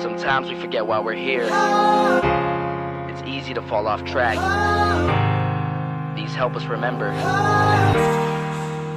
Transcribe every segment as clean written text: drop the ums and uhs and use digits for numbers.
Sometimes we forget why we're here. It's easy to fall off track. These help us remember.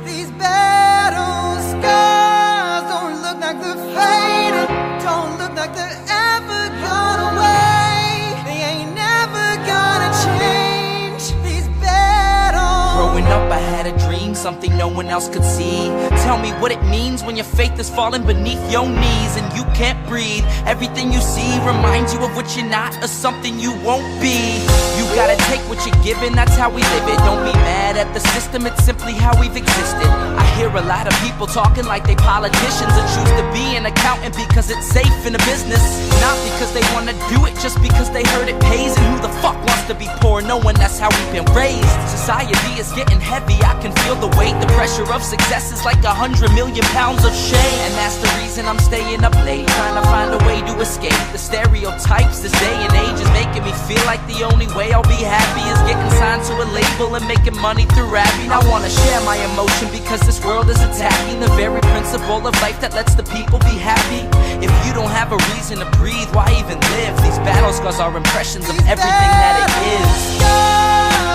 These battle scars don't look like they're faded, don't look like they're ever gone away. They ain't never gonna change. These battles. Growing up I had a dream, something no one else could see. Tell me what it means when your faith is falling beneath your knees and you can't breathe. Everything you see reminds you of what you're not or something you won't be. You gotta take what you're given, that's how we live it. Don't be mad at the system, it's simply how we've existed. I hear a lot of people talking like they politicians and choose to be an accountant because it's safe in a business. Not because they wanna do it, just because they heard it pays. And who the fuck wants to be poor knowing that's how we've been raised? Society is getting heavy, I can feel the weight. The pressure of success is like 100 million pounds of shame. And that's the reason I'm staying up late, trying to find a way to escape the stereotypes. This day and age is making me feel like the only way I'll be happy is getting signed to a label and making money through rapping. I wanna share my emotion because this world is attacking the very principle of life that lets the people be happy. If you don't have a reason to breathe, why even live? These battle scars are impressions of everything that it is.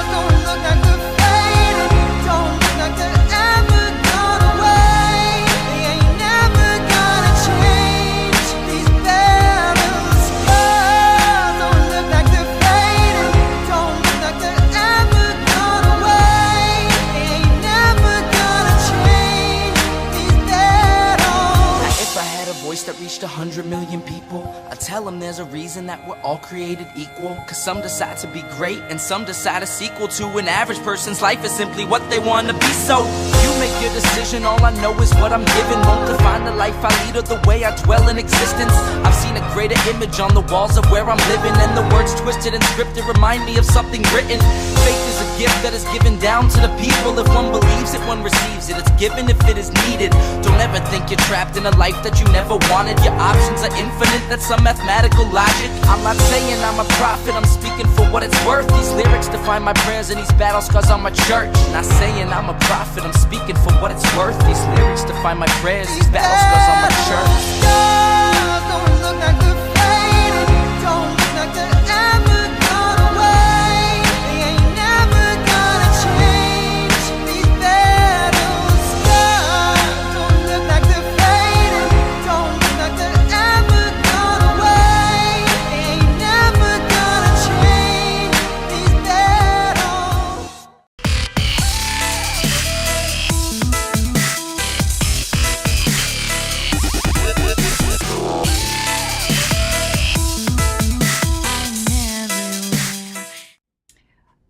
Don't look like they're faded, don't look like they're ever gone away. They ain't never gonna change. These battle scars don't look like they're faded, don't look like they're ever gone away. They ain't never gonna change. These battles. Now, if I had a voice that reached 100 million people, I'd tell them there's a reason that we're all created equal. Cause some decide to be great and some decide a sequel to an average person's life is simply what they want to be. So you make your decision, all I know is what I'm given. Won't define the life I lead or the way I dwell in existence. I've seen a greater image on the walls of where I'm living, and the words twisted and scripted remind me of something written. Faith is a gift that is given down to the people. If one believes it, one receives it. It's given if it is needed. Don't ever think you're trapped in a life that you never wanted. Your options are infinite, that's some mathematical logic. I'm not saying I'm a prophet, I'm speaking for what it's worth. These lyrics define my prayers and these battle scars on my church. Not saying I'm a prophet, I'm speaking for what it's worth. These lyrics define my prayers, these battle scars on my church. Don't look like they're faded, don't look like they're ever gone away. They ain't never gonna change. These battle scars don't look like they're faded, don't look like they're ever gone away. They ain't never gonna change. These battles.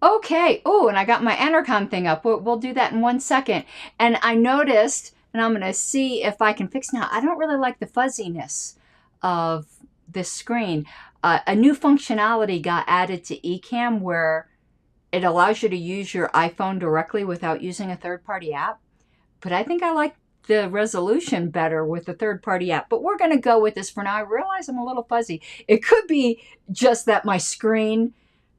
Okay. Oh, and I got my intercom thing up. We'll do that in 1 second. And I noticed, and I'm going to see if I can fix now. I don't really like the fuzziness of this screen. A new functionality got added to Ecamm where it allows you to use your iPhone directly without using a third-party app. But I think I like the resolution better with the third-party app. But we're going to go with this for now. I realize I'm a little fuzzy. It could be just that my screen,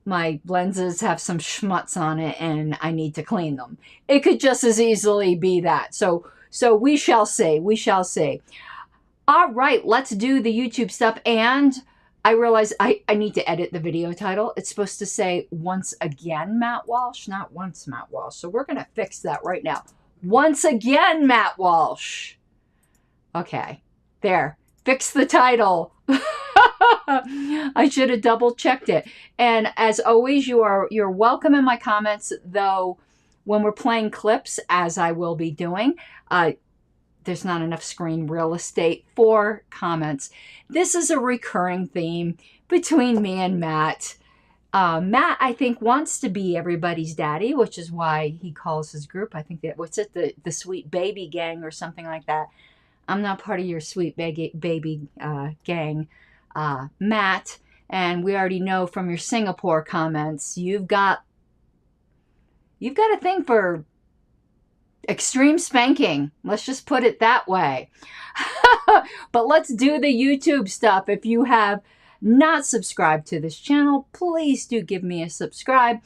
my lenses have some schmutz on it and I need to clean them. It could just as easily be that. So we shall see. We shall see. All right, let's do the YouTube stuff. And I realize I need to edit the video title. It's supposed to say once again Matt Walsh, not once Matt Walsh. So we're going to fix that right now. Once again Matt Walsh. Okay, there. Fix the title. I should have double checked it. And as always, you're welcome in my comments, though when we're playing clips, as I will be doing, there's not enough screen real estate for comments. This is a recurring theme between me and Matt. Matt, I think, wants to be everybody's daddy, which is why he calls his group, I think, what's it, the Sweet Baby Gang or something like that. I'm not part of your Sweet Baby gang, Matt. And we already know from your Singapore comments, you've got a thing for extreme spanking. Let's just put it that way. But let's do the YouTube stuff. If you have not subscribed to this channel, please do give me a subscribe.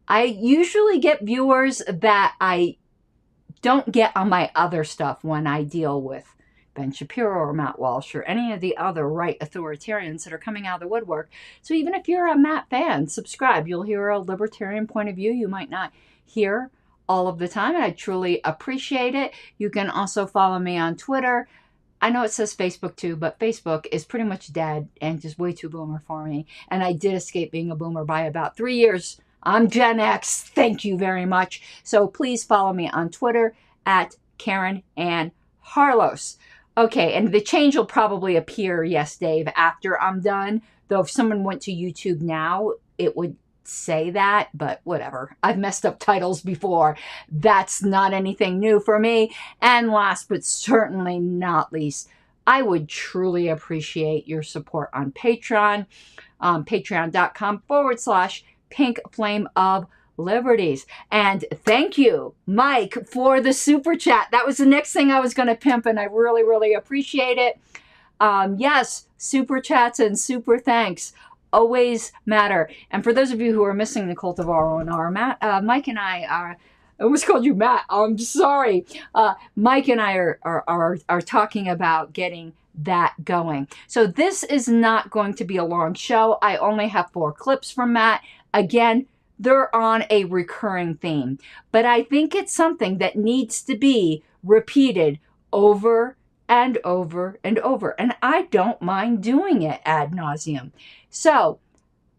I usually get viewers that I don't get on my other stuff when I deal with Ben Shapiro or Matt Walsh or any of the other right authoritarians that are coming out of the woodwork. So even if you're a Matt fan, subscribe. You'll hear a libertarian point of view you might not hear all of the time, and I truly appreciate it. You can also follow me on Twitter. I know it says Facebook too, but Facebook is pretty much dead and just way too boomer for me. And I did escape being a boomer by about 3 years. I'm Gen X. Thank you very much. So please follow me on Twitter at Karen Ann Harlos. Okay, and the change will probably appear, yes, Dave, after I'm done. Though if someone went to YouTube now, it would say that, but whatever. I've messed up titles before. That's not anything new for me. And last but certainly not least, I would truly appreciate your support on Patreon, patreon.com/Pink Flame of Liberties. And thank you, Mike, for the super chat. That was the next thing I was going to pimp, and I really, really appreciate it. Yes, super chats and super thanks always matter. And for those of you who are missing the cult of R&R, Mike and I almost called you Matt. I'm sorry. Mike and I are talking about getting that going. So this is not going to be a long show. I only have 4 clips from Matt. Again, they're on a recurring theme, but I think it's something that needs to be repeated over and over and over. And I don't mind doing it ad nauseum. So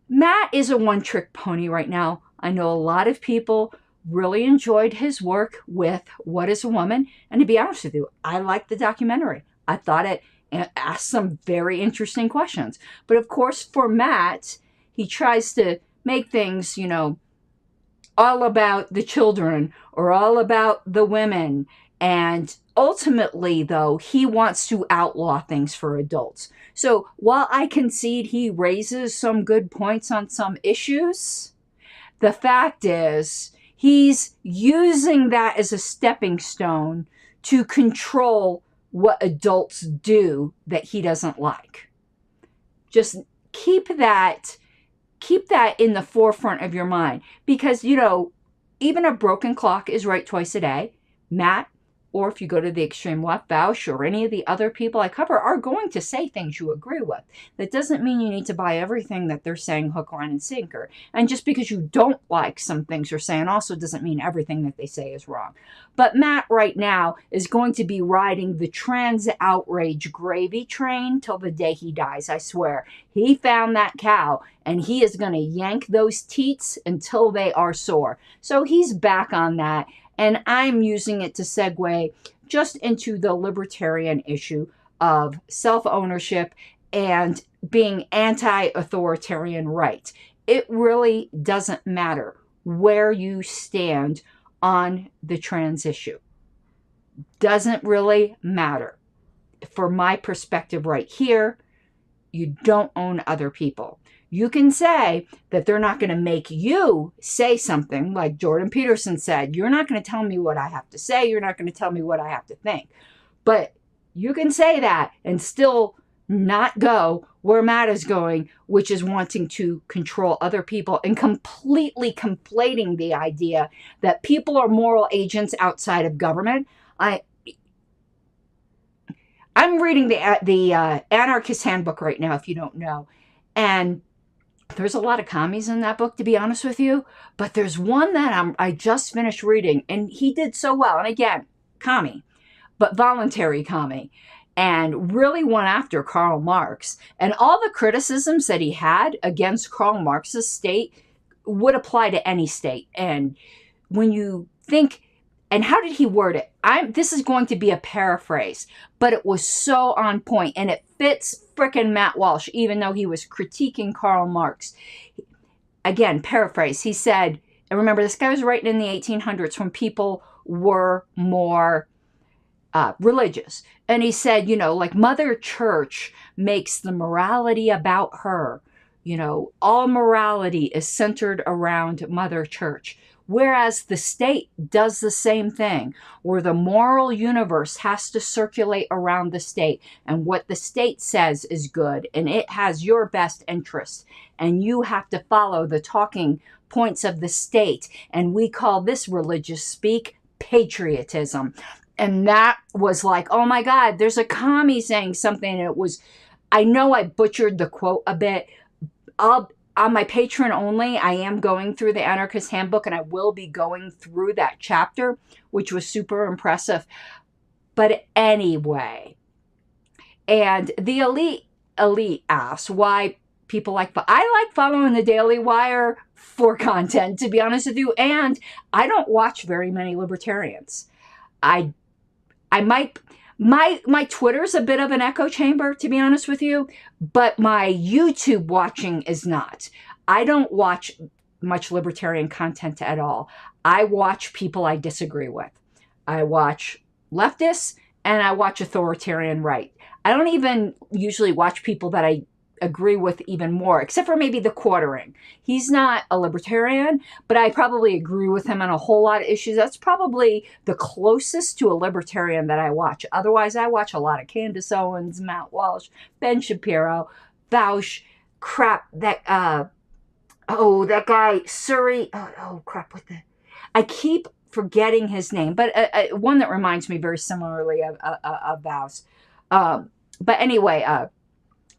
Matt is a one-trick pony right now. I know a lot of people really enjoyed his work with What is a Woman? And to be honest with you, I liked the documentary. I thought it asked some very interesting questions. But of course, for Matt, he tries to make things, you know, all about the children or all about the women. And ultimately, though, he wants to outlaw things for adults. So while I concede he raises some good points on some issues, the fact is he's using that as a stepping stone to control what adults do that he doesn't like. Just keep that in the forefront of your mind, because, you know, even a broken clock is right twice a day. Matt, or if you go to the extreme left, Walsh, or any of the other people I cover, are going to say things you agree with. That doesn't mean you need to buy everything that they're saying hook, line, and sinker. And just because you don't like some things they're saying also doesn't mean everything that they say is wrong. But Matt right now is going to be riding the trans outrage gravy train till the day he dies, I swear. He found that cow, and he is going to yank those teats until they are sore. So he's back on that. And I'm using it to segue just into the libertarian issue of self-ownership and being anti-authoritarian right. It really doesn't matter where you stand on the trans issue. Doesn't really matter. From my perspective right here, you don't own other people. You can say that they're not going to make you say something like Jordan Peterson said. You're not going to tell me what I have to say. You're not going to tell me what I have to think. But you can say that and still not go where Matt is going, which is wanting to control other people and completely conflating the idea that people are moral agents outside of government. I'm reading the Anarchist Handbook right now, if you don't know. And there's a lot of commies in that book, to be honest with you. But there's one that I just finished reading, and he did so well. And again, commie, but voluntary commie. And really went after Karl Marx. And all the criticisms that he had against Karl Marx's state would apply to any state. And when you think, and how did he word it? This is going to be a paraphrase, but it was so on point, and it fits frickin' Matt Walsh, even though he was critiquing Karl Marx. Again, paraphrase. He said, and remember, this guy was writing in the 1800s when people were more religious. And he said, you know, like Mother Church makes the morality about her. You know, all morality is centered around Mother Church. Whereas the state does the same thing, where the moral universe has to circulate around the state, and what the state says is good, and it has your best interests, and you have to follow the talking points of the state, and we call this religious speak patriotism. And that was like, oh my God, there's a commie saying something. And it was, I know I butchered the quote a bit. On my Patreon only, I am going through the Anarchist Handbook, and I will be going through that chapter, which was super impressive. But anyway, and the elite asks why people I like following the Daily Wire for content, to be honest with you, and I don't watch very many libertarians. I might, my Twitter's a bit of an echo chamber, to be honest with you, but my YouTube watching is not. I don't watch much libertarian content at all. I watch people I disagree with. I watch leftists and I watch authoritarian right. I don't even usually watch people that I agree with even more, except for maybe the Quartering. He's not a libertarian, but I probably agree with him on a whole lot of issues. That's probably the closest to a libertarian that I watch. Otherwise, I watch a lot of Candace Owens, Matt Walsh, Ben Shapiro, Bausch, crap, that guy, Surrey, crap, I keep forgetting his name, but one that reminds me very similarly of Bausch. But anyway,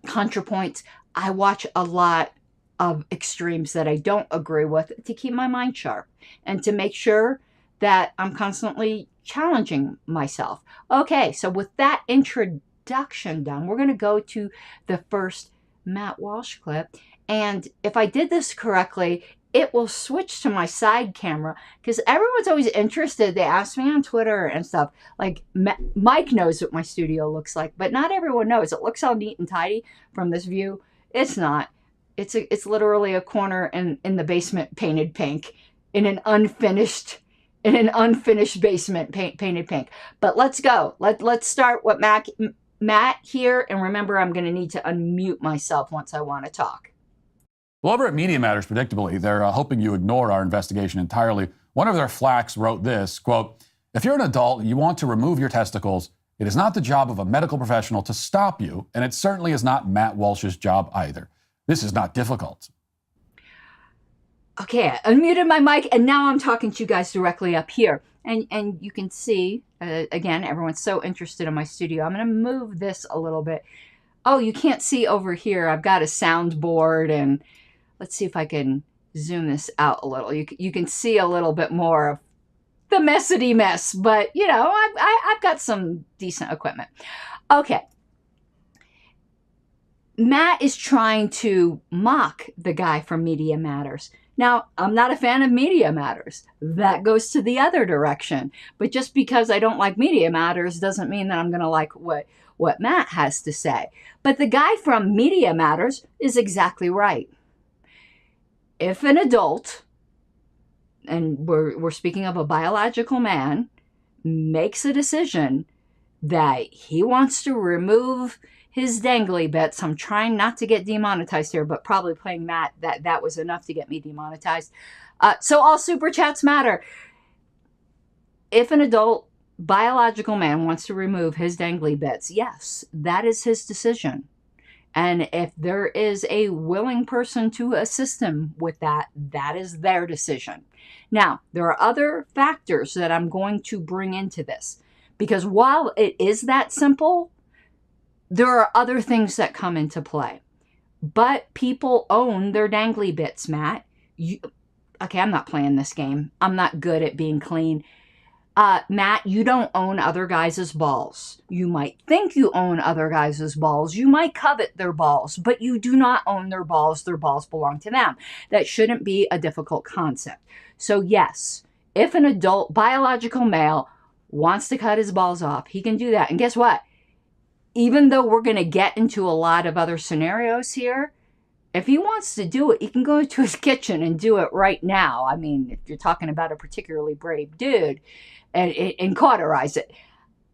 ContraPoints, I watch a lot of extremes that I don't agree with to keep my mind sharp and to make sure that I'm constantly challenging myself. Okay, so with that introduction done, we're going to go to the first Matt Walsh clip. And if I did this correctly, it will switch to my side camera because everyone's always interested. They ask me on Twitter and stuff. Like Mike knows what my studio looks like, but not everyone knows. It looks all neat and tidy from this view. It's not. It's literally a corner in the basement painted pink in an unfinished basement painted pink. But let's go. Let's start with Matt here. And remember, I'm going to need to unmute myself once I want to talk. Well, over at Media Matters, predictably, they're hoping you ignore our investigation entirely. One of their flacks wrote this, quote, "If you're an adult and you want to remove your testicles, it is not the job of a medical professional to stop you, and it certainly is not Matt Walsh's job either. This is not difficult." Okay, I unmuted my mic, and now I'm talking to you guys directly up here. And you can see, again, everyone's so interested in my studio. I'm going to move this a little bit. Oh, you can't see over here. I've got a soundboard, and let's see if I can zoom this out a little. You can see a little bit more of the messity mess, but you know, I've got some decent equipment. Okay. Matt is trying to mock the guy from Media Matters. Now, I'm not a fan of Media Matters. That goes to the other direction. But just because I don't like Media Matters doesn't mean that I'm going to like what Matt has to say. But the guy from Media Matters is exactly right. If an adult, and we're speaking of a biological man, makes a decision that he wants to remove his dangly bits, I'm trying not to get demonetized here, but probably playing Matt, that was enough to get me demonetized. So all super chats matter. If an adult biological man wants to remove his dangly bits, yes, that is his decision. And if there is a willing person to assist him with that, that is their decision. Now, there are other factors that I'm going to bring into this. Because while it is that simple, there are other things that come into play. But people own their dangly bits, Matt. Okay, I'm not playing this game. I'm not good at being clean. Matt, you don't own other guys' balls. You might think you own other guys' balls. You might covet their balls, but you do not own their balls. Their balls belong to them. That shouldn't be a difficult concept. So yes, if an adult biological male wants to cut his balls off, he can do that. And guess what? Even though we're going to get into a lot of other scenarios here, if he wants to do it, he can go into his kitchen and do it right now. I mean, if you're talking about a particularly brave dude, and cauterize it.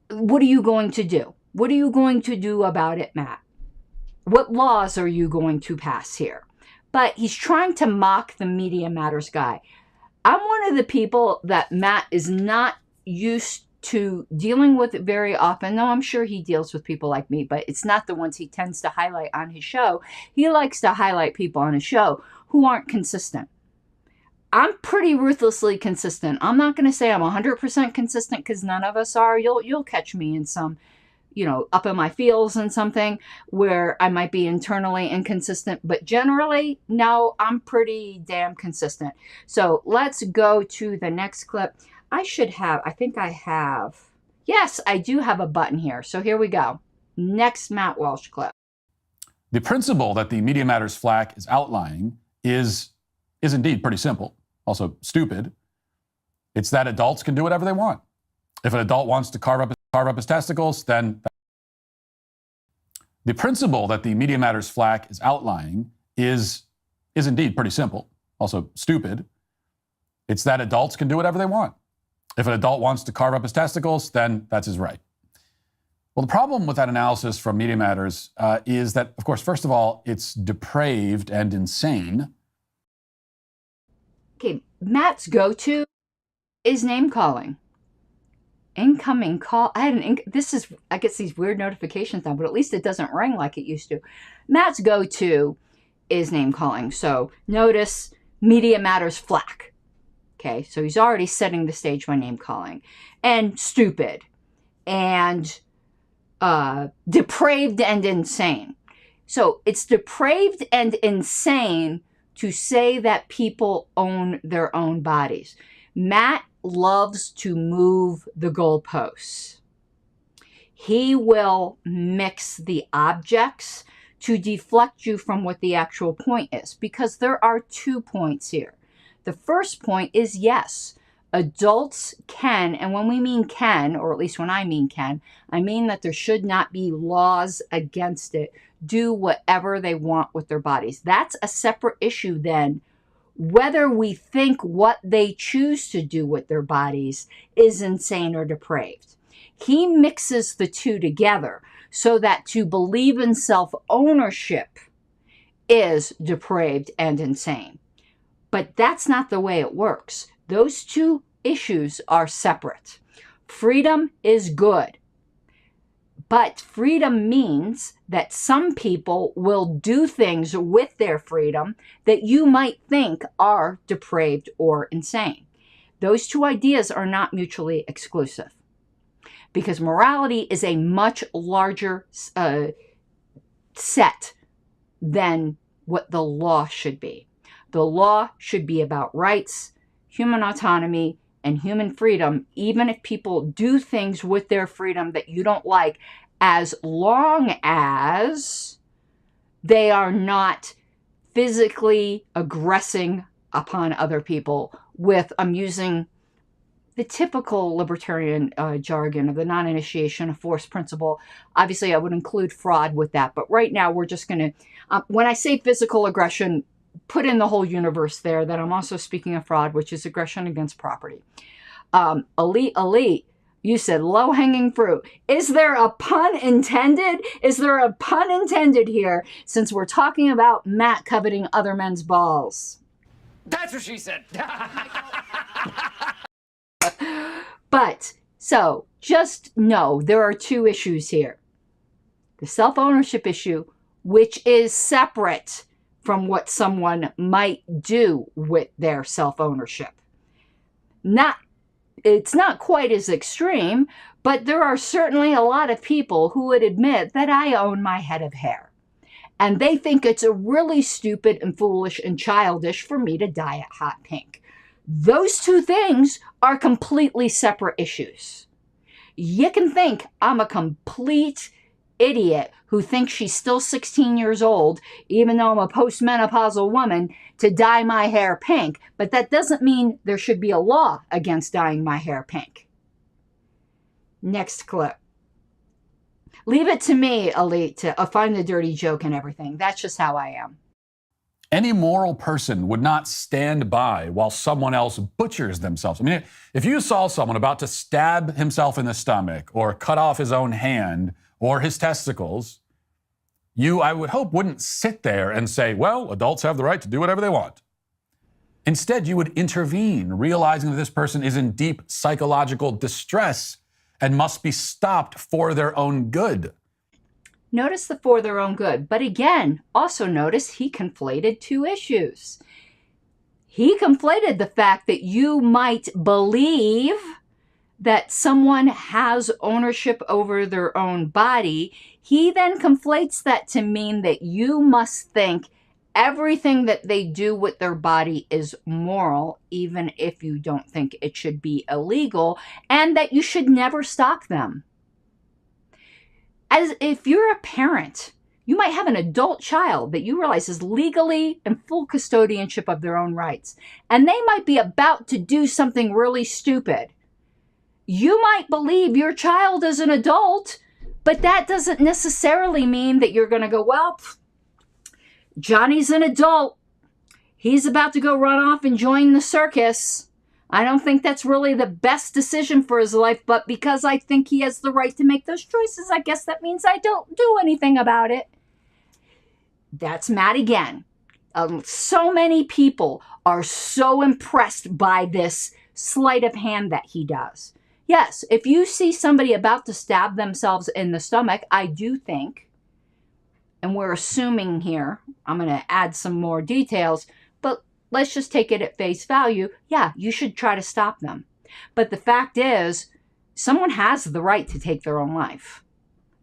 What are you going to do? What are you going to do about it, Matt? What laws are you going to pass here? But he's trying to mock the Media Matters guy. I'm one of the people that Matt is not used to dealing with very often. No, I'm sure he deals with people like me, but it's not the ones he tends to highlight on his show. He likes to highlight people on his show who aren't consistent. I'm pretty ruthlessly consistent. I'm not going to say I'm 100% consistent because none of us are. You'll catch me in some, up in my feels and something where I might be internally inconsistent, but generally, no, I'm pretty damn consistent. So let's go to the next clip. Yes, I do have a button here. So here we go. Next Matt Walsh clip. The principle that the Media Matters flack is outlining is indeed pretty simple, also stupid. It's that adults can do whatever they want. If an adult wants to carve up his testicles, then the principle that the Media Matters flack is outlining is indeed pretty simple, also stupid. It's that adults can do whatever they want. If an adult wants to carve up his testicles, then that's his right. Well, the problem with that analysis from Media Matters is that, of course, first of all, it's depraved and insane. Okay, Matt's go-to is name calling. Incoming call. I get these weird notifications now, but at least it doesn't ring like it used to. Matt's go-to is name calling. So notice Media Matters flack. Okay, so he's already setting the stage by name calling. And stupid. And depraved and insane. So it's depraved and insane to say that people own their own bodies. Matt loves to move the goalposts. He will mix the objects to deflect you from what the actual point is, because there are 2 points here. The first point is, yes, adults can, and when we mean can, or at least when I mean can, I mean that there should not be laws against it, do whatever they want with their bodies. That's a separate issue then. Whether we think what they choose to do with their bodies is insane or depraved. He mixes the two together so that to believe in self-ownership is depraved and insane. But that's not the way it works. Those two issues are separate. Freedom is good. But freedom means that some people will do things with their freedom that you might think are depraved or insane. Those two ideas are not mutually exclusive, because morality is a much larger set than what the law should be. The law should be about rights, human autonomy, and human freedom, even if people do things with their freedom that you don't like, as long as they are not physically aggressing upon other people with, I'm using the typical libertarian jargon of the non-initiation of force principle. Obviously, I would include fraud with that, but right now we're just going to, when I say physical aggression, put in the whole universe there that I'm also speaking of fraud, which is aggression against property. Elite, you said low-hanging fruit. Is there a pun intended? Is there a pun intended here, since we're talking about Matt coveting other men's balls? That's what she said. But, so, just know there are two issues here. The self-ownership issue, which is separate from what someone might do with their self-ownership. It's not quite as extreme, but there are certainly a lot of people who would admit that I own my head of hair. And they think it's a really stupid and foolish and childish for me to dye it hot pink. Those two things are completely separate issues. You can think I'm a complete idiot who thinks she's still 16 years old, even though I'm a postmenopausal woman, to dye my hair pink, but that doesn't mean there should be a law against dyeing my hair pink. Next clip. Leave it to me, Elite, to find the dirty joke and everything. That's just how I am. Any moral person would not stand by while someone else butchers themselves. I mean, if you saw someone about to stab himself in the stomach or cut off his own hand or his testicles, you, I would hope, wouldn't sit there and say, well, adults have the right to do whatever they want. Instead, you would intervene, realizing that this person is in deep psychological distress and must be stopped for their own good. Notice the for their own good. But again, also notice he conflated two issues. He conflated the fact that you might believe that someone has ownership over their own body. He then conflates that to mean that you must think everything that they do with their body is moral, even if you don't think it should be illegal, and that you should never stop them. As if you're a parent, you might have an adult child that you realize is legally in full custodianship of their own rights, and they might be about to do something really stupid. You might believe your child is an adult, but that doesn't necessarily mean that you're going to go, well, Johnny's an adult. He's about to go run off and join the circus. I don't think that's really the best decision for his life, but because I think he has the right to make those choices, I guess that means I don't do anything about it. That's Matt again. So many people are so impressed by this sleight of hand that he does. Yes, if you see somebody about to stab themselves in the stomach, I do think, and we're assuming here, I'm going to add some more details, but let's just take it at face value. Yeah, you should try to stop them. But the fact is, someone has the right to take their own life,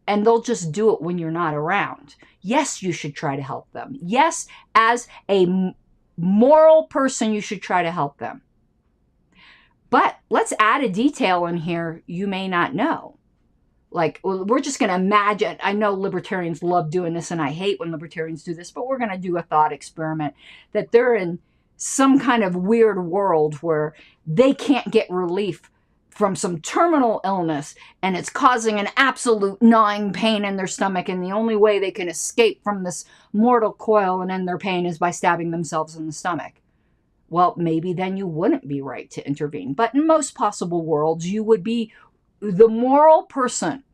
and they'll just do it when you're not around. Yes, you should try to help them. Yes, as a moral person, you should try to help them. But let's add a detail in here you may not know. Like, we're just going to imagine. I know libertarians love doing this, and I hate when libertarians do this, but we're going to do a thought experiment that they're in some kind of weird world where they can't get relief from some terminal illness, and it's causing an absolute gnawing pain in their stomach, and the only way they can escape from this mortal coil and end their pain is by stabbing themselves in the stomach. Well, maybe then you wouldn't be right to intervene. But in most possible worlds, you would be the moral person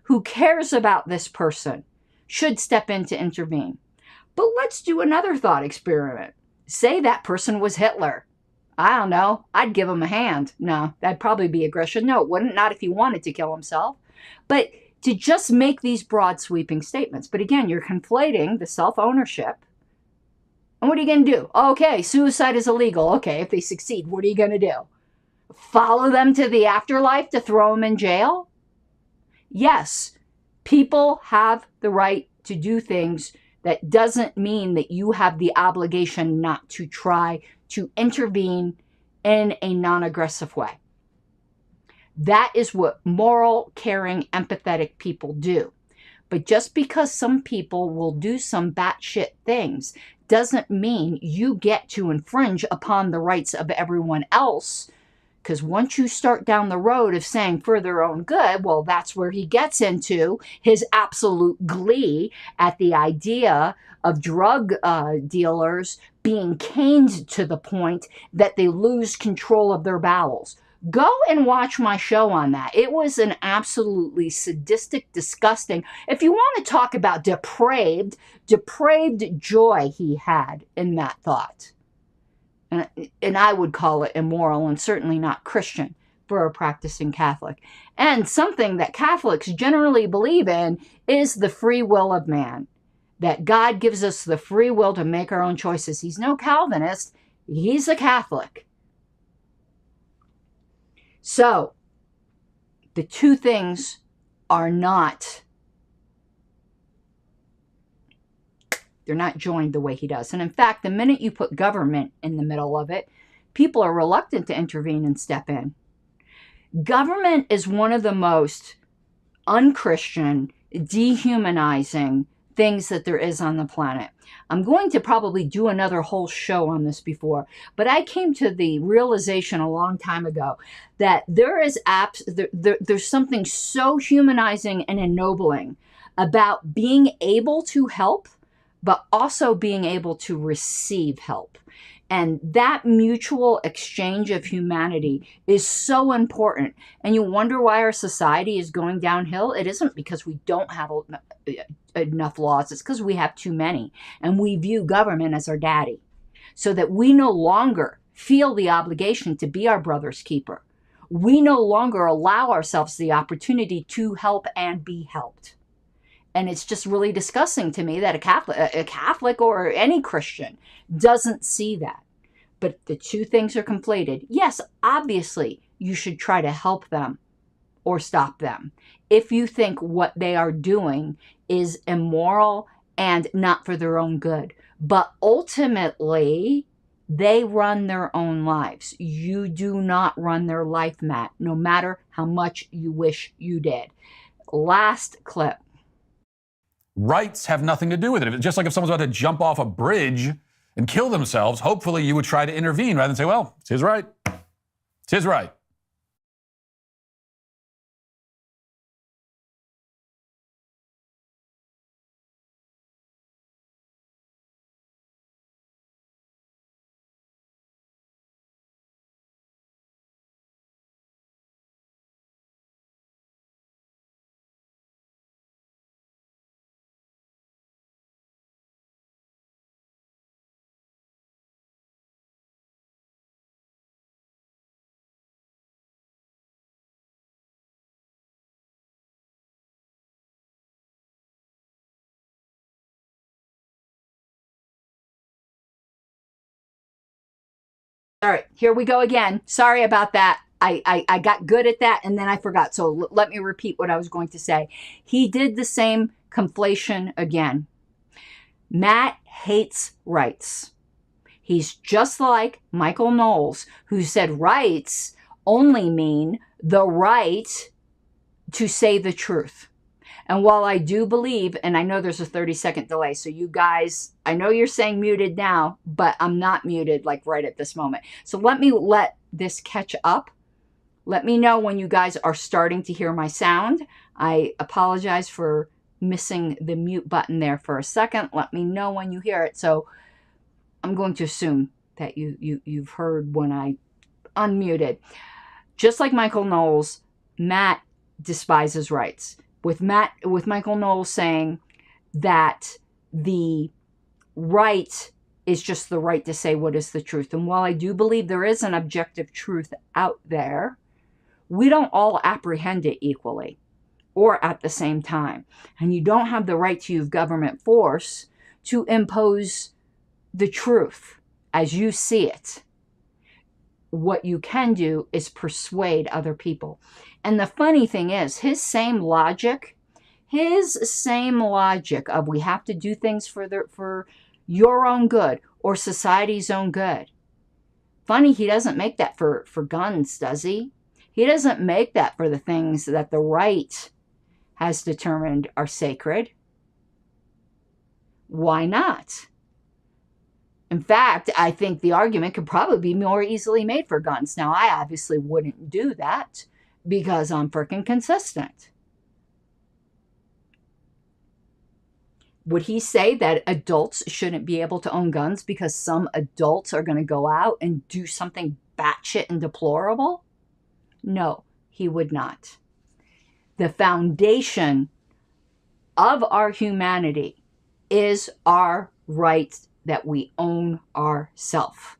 who cares about this person should step in to intervene. But let's do another thought experiment. Say that person was Hitler. I don't know. I'd give him a hand. No, that'd probably be aggression. No, it wouldn't. Not if he wanted to kill himself. But to just make these broad sweeping statements. But again, you're conflating the self-ownership. And what are you going to do? Okay, suicide is illegal. Okay, if they succeed, what are you going to do? Follow them to the afterlife to throw them in jail? Yes, people have the right to do things. That doesn't mean that you have the obligation not to try to intervene in a non-aggressive way. That is what moral, caring, empathetic people do. But just because some people will do some batshit things doesn't mean you get to infringe upon the rights of everyone else. Because once you start down the road of saying for their own good, well, that's where he gets into his absolute glee at the idea of drug dealers being caned to the point that they lose control of their bowels. Go and watch my show on that. It was an absolutely sadistic, disgusting. If you want to talk about depraved joy he had in that thought. And I would call it immoral and certainly not Christian for a practicing Catholic. And something that Catholics generally believe in is the free will of man. That God gives us the free will to make our own choices. He's no Calvinist. He's a Catholic. So, the two things are not, they're not joined the way he does. And in fact, the minute you put government in the middle of it, people are reluctant to intervene and step in. Government is one of the most unchristian, dehumanizing things that there is on the planet. I'm going to probably do another whole show on this before, but I came to the realization a long time ago that there's something so humanizing and ennobling about being able to help, but also being able to receive help. And that mutual exchange of humanity is so important. And you wonder why our society is going downhill? It isn't because we don't have enough laws. It's because we have too many. And we view government as our daddy. So that we no longer feel the obligation to be our brother's keeper. We no longer allow ourselves the opportunity to help and be helped. And it's just really disgusting to me that a Catholic or any Christian doesn't see that. But the two things are conflated. Yes, obviously, you should try to help them or stop them if you think what they are doing is immoral and not for their own good. But ultimately, they run their own lives. You do not run their life, Matt, no matter how much you wish you did. Last clip. Rights have nothing to do with it. Just like if someone's about to jump off a bridge and kill themselves, hopefully you would try to intervene rather than say, well, it's his right. It's his right. All right, here we go again. Sorry about that. I got good at that and then I forgot. So let me repeat what I was going to say. He did the same conflation again. Matt hates rights. He's just like Michael Knowles, who said rights only mean the right to say the truth. And while I do believe, and I know there's a 30-second delay, so you guys, I know you're saying muted now, but I'm not muted like right at this moment. So let me let this catch up. Let me know when you guys are starting to hear my sound. I apologize for missing the mute button there for a second. Let me know when you hear it. So I'm going to assume that you've heard when I unmuted. Just like Michael Knowles, Matt despises rights. With Michael Knowles saying that the right is just the right to say what is the truth. And while I do believe there is an objective truth out there, we don't all apprehend it equally or at the same time. And you don't have the right to use government force to impose the truth as you see it. What you can do is persuade other people. And the funny thing is, his same logic of we have to do things for your own good or society's own good. Funny, he doesn't make that for guns, does he? He doesn't make that for the things that the right has determined are sacred. Why not? In fact, I think the argument could probably be more easily made for guns. Now, I obviously wouldn't do that because I'm freaking consistent. Would he say that adults shouldn't be able to own guns because some adults are going to go out and do something batshit and deplorable? No, he would not. The foundation of our humanity is our right that we own ourselves.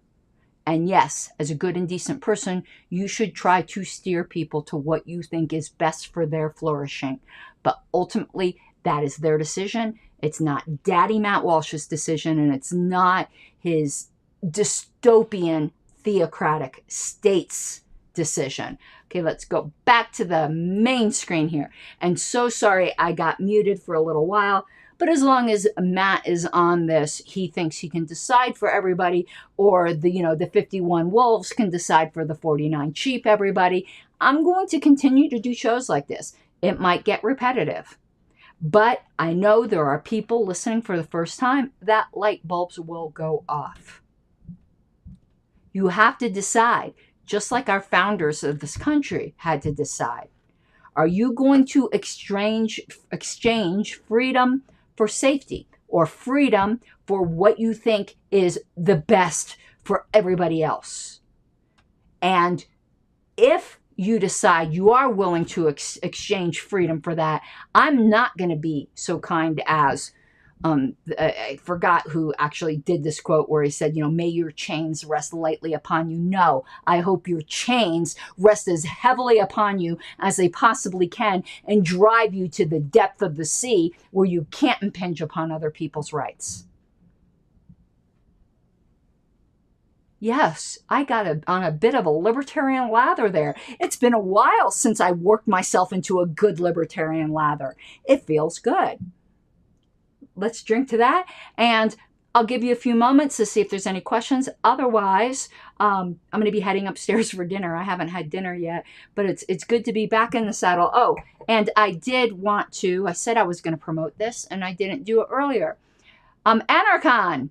And yes, as a good and decent person, you should try to steer people to what you think is best for their flourishing. But ultimately, that is their decision. It's not Daddy Matt Walsh's decision, and it's not his dystopian theocratic state's decision. Okay, let's go back to the main screen here. And so sorry I got muted for a little while. But as long as Matt is on this, he thinks he can decide for everybody, or the 51 wolves can decide for the 49 sheep, everybody. I'm going to continue to do shows like this. It might get repetitive, but I know there are people listening for the first time that light bulbs will go off. You have to decide, just like our founders of this country had to decide. Are you going to exchange freedom for safety, or freedom for what you think is the best for everybody else? And if you decide you are willing to exchange freedom for that, I'm not going to be so kind as, I forgot who actually did this quote where he said, may your chains rest lightly upon you. No, I hope your chains rest as heavily upon you as they possibly can and drive you to the depth of the sea where you can't impinge upon other people's rights. Yes, I got on a bit of a libertarian lather there. It's been a while since I worked myself into a good libertarian lather. It feels good. Let's drink to that, and I'll give you a few moments to see if there's any questions. Otherwise, I'm going to be heading upstairs for dinner. I haven't had dinner yet, but it's good to be back in the saddle. Oh, and I did want to, I said I was going to promote this, and I didn't do it earlier. Anarchon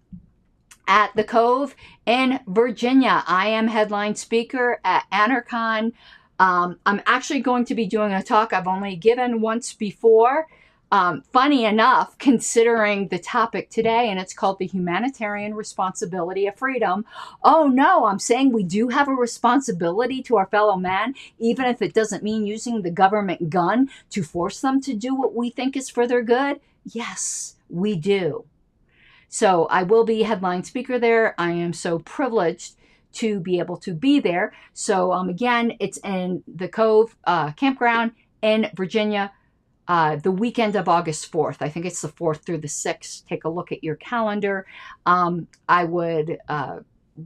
at the Cove in Virginia. I am headline speaker at Anarchon. I'm actually going to be doing a talk I've only given once before. Funny enough, considering the topic today, and it's called the humanitarian responsibility of freedom. Oh no, I'm saying we do have a responsibility to our fellow man, even if it doesn't mean using the government gun to force them to do what we think is for their good. Yes, we do. So I will be headline speaker there. I am so privileged to be able to be there. So again, it's in the Cove campground in Virginia. The weekend of August 4th. I think it's the 4th through the 6th. Take a look at your calendar. I would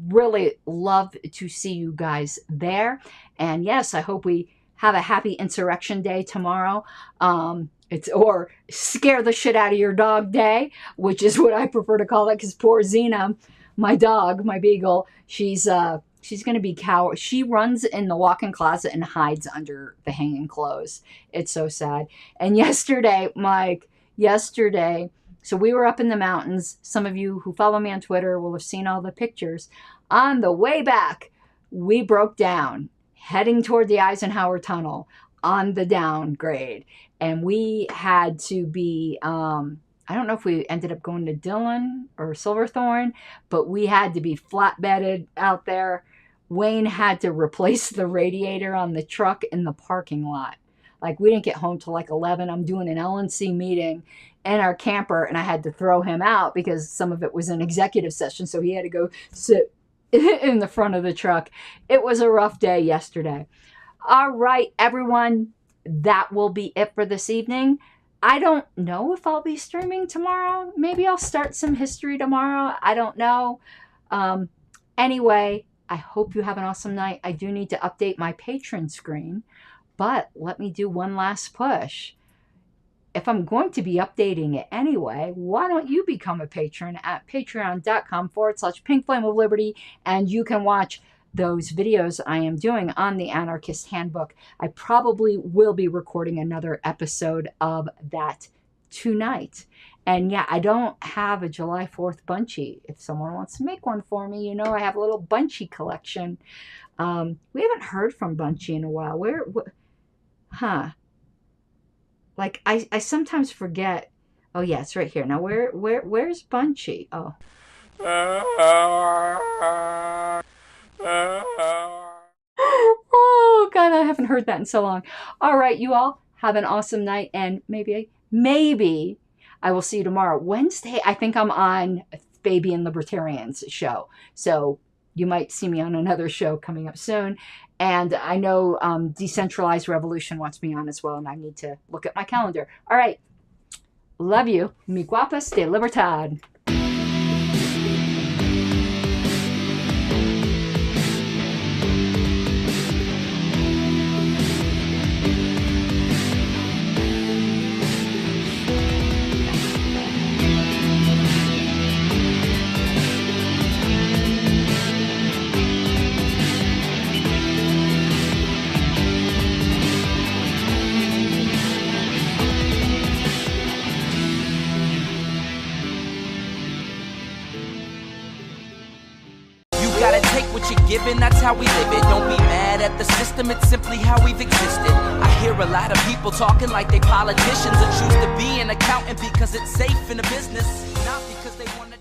really love to see you guys there. And yes, I hope we have a happy Insurrection Day tomorrow. Or scare the shit out of your dog day, which is what I prefer to call it, because poor Xena, my dog, my beagle, she's going to be coward. She runs in the walk-in closet and hides under the hanging clothes. It's so sad. And yesterday, Mike, so we were up in the mountains. Some of you who follow me on Twitter will have seen all the pictures. On the way back, we broke down, heading toward the Eisenhower Tunnel on the downgrade. And we had to be, I don't know if we ended up going to Dillon or Silverthorne, but we had to be flatbedded out there. Wayne had to replace the radiator on the truck in the parking lot. Like, we didn't get home till like 11. I'm doing an LNC meeting in our camper, and I had to throw him out because some of it was an executive session, so he had to go sit in the front of the truck. It was a rough day yesterday. All right, everyone, that will be it for this evening. I don't know if I'll be streaming tomorrow. Maybe I'll start some history tomorrow. I don't know. Anyway, I hope you have an awesome night. I do need to update my patron screen, but let me do one last push. If I'm going to be updating it anyway, why don't you become a patron at patreon.com/pinkflameofliberty, and you can watch those videos I am doing on the Anarchist Handbook. I probably will be recording another episode of that tonight. And yeah, I don't have a July 4th Bunchie. If someone wants to make one for me, you know, I have a little Bunchie collection. We haven't heard from Bunchie in a while. Like, I sometimes forget. Oh yeah, it's right here. Now where's Bunchie? Oh. Oh God, I haven't heard that in so long. All right, you all have an awesome night, and maybe I will see you tomorrow. Wednesday, I think I'm on Fabian Libertarian's show, so you might see me on another show coming up soon. And I know Decentralized Revolution wants me on as well, and I need to look at my calendar. All right, love you. Mi guapas de libertad. Given, that's how we live it. Don't be mad at the system, it's simply how we've existed. I hear a lot of people talking like they politicians and choose to be an accountant because it's safe in a business, not because they want to